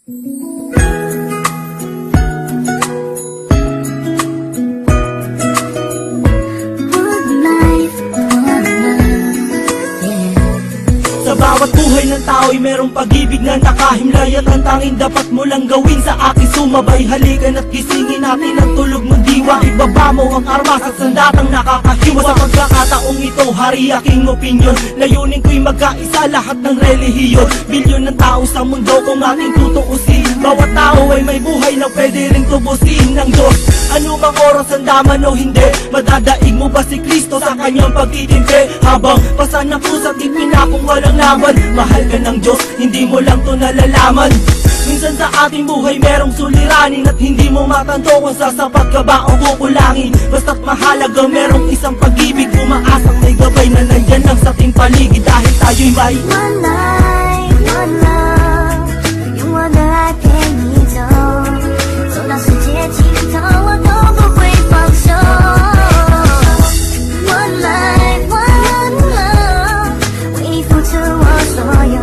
Sa bawat buhay ng tao'y merong pag-ibig na nakahimlay, at ang tanging dapat mo lang gawin sa akin sumabay. Halikan at gisingin natin ang tulog ng diwa. Ibaba mo ang armas at sandatang nakakahiwa. Sa pagkakataong ito, hari aking opinyon. Layunin ko'y magkaisa lahat ng relihiyon. Bilyon ng tao sa mundo kung ating tutuusin. Bawat tao ay may buhay na pwede ring tubusin ng Diyos. Ano mang oras ang daman o hindi, madadaig mo ba si Kristo sa kanyang pagtitimpi? Habang pasan ng pusat ipinakong walang laban, mahal ka ng Diyos, hindi mo lang to nalalaman. Minsan sa ating buhay merong suliranin, at hindi mo matanto kung sasapat ka ba o kukulangin. Basta't mahalaga merong isang pag-ibig, umaasang may gabay na nandyan lang sa ating paligid. Dahil tayo'y may one life, one love， 用我的爱陪你走，走到世界尽头，我都不会放手。One life, one love， 为你付出我所有，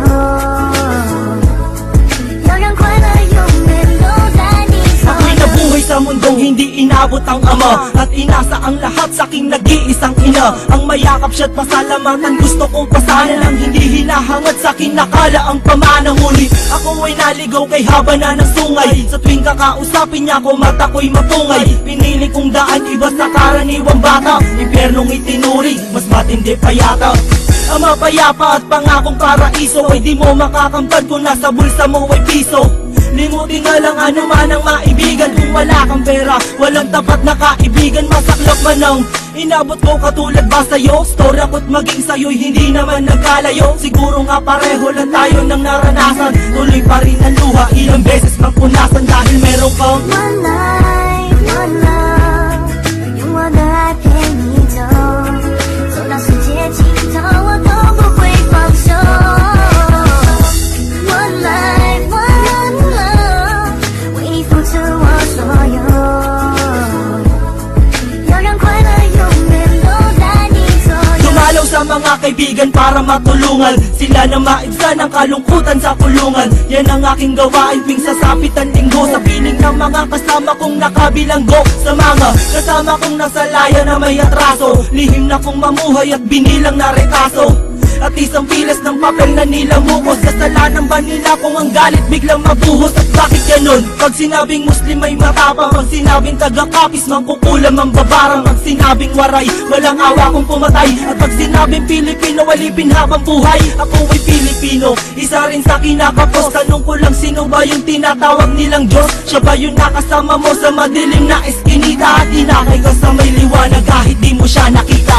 要让快乐永远都在你左右。 Ako'y nabuhay sa mundong hindi inabot ang ama, at inasa ang lahat sa aking nag-iisang ina. Ang mayakap siya't pasalamatan, gusto kong pasanan ang hindi hinahangad sa akin nakala ang pamana. Ngunit ako ay naligaw kay haba na ng sungay. Sa tuwing kakausapin niya ko, mata ko'y mapungay. Pinili kong daan, iba sa karaniwang bata. Impyernong itinuri, mas matindi pa yata. Ang mapayapa at pangakong paraiso ay di mo makakamtan kung nasa bulsa mo ay piso. Limutin na lang ano man ang maibigan. Kung wala kang pera, walang tapat na kaibigan. Masaklap man ang inabot ko, katulad ba sa'yo? Storya ko't maging sa'yo'y hindi naman nagkalayo. Siguro nga pareho lang tayo ng naranasan. Tuloy pa rin ang luha, ilang beses mang punasan. Dahil meron kang One life, one love， 用我的爱陪你走，走到世界尽头，我都不会放手。One life, one love， 为你付出我所有，要让快乐永远都在你左右。 dumalaw sa mga kaibigan para matulungan sila na maibsan ang kalungkutan sa kulungan. Yan ang aking gawain tuwing sasapit ang linggo, sa piling ng mga kasama kong nakabilanggo. Sa mga kasama kong nasa laya na may atraso, lihim na kong mamuhay at binilang na retaso. At isang pilas ng papel na nilamukos, kasalanan ba nila kung ang galit biglang mabuhos? At bakit ganon? Pag sinabing Muslim ay matapang, pag sinabing taga-kapis mangkukulam ang babarang. Pag sinabing waray, walang awa kung pumatay. At pag sinabing Pilipino, walipin habang buhay. Ako ay Pilipino, isa rin sa kinakapos. Tanong ko lang, sino ba yung tinatawag nilang Diyos? Siya ba yung nakasama mo sa madilim na eskinita? At inakay ka sa may liwanag kahit di mo siya nakita?